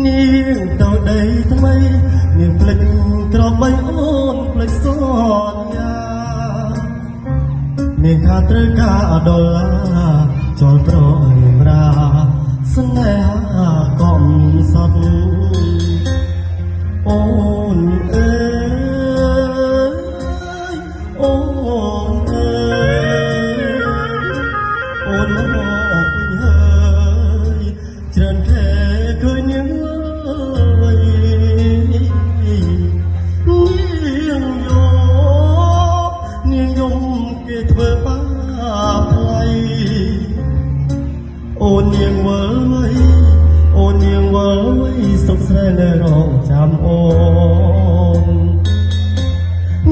នាងទៅដីថ្មីនាងភ្លេចក្របីអូនភ្លេចសន្យានាងថាត្រូវការដុល្លារចោលប្រយរាស្នេហាកំសត់អូនអើយអូនអើយអូនមកវិញហើយច្រើនខែឃើញនាងអើយនាងយំគេធ្វើបាបផ្លៃអូននាងវិលវ័យអូននាងវិលវ័យសុខស្នេហ៍នៅរងចាំអូន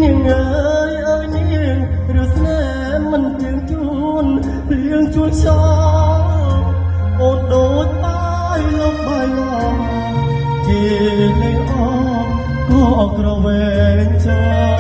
នាងអើយអើយនាងឬស្នេហ៍មិនព្រៀងជួនព្រៀងជួនឆោអូនដូចបាយលំបាយឡំគេលេងអមក៏ក្រវែងចោ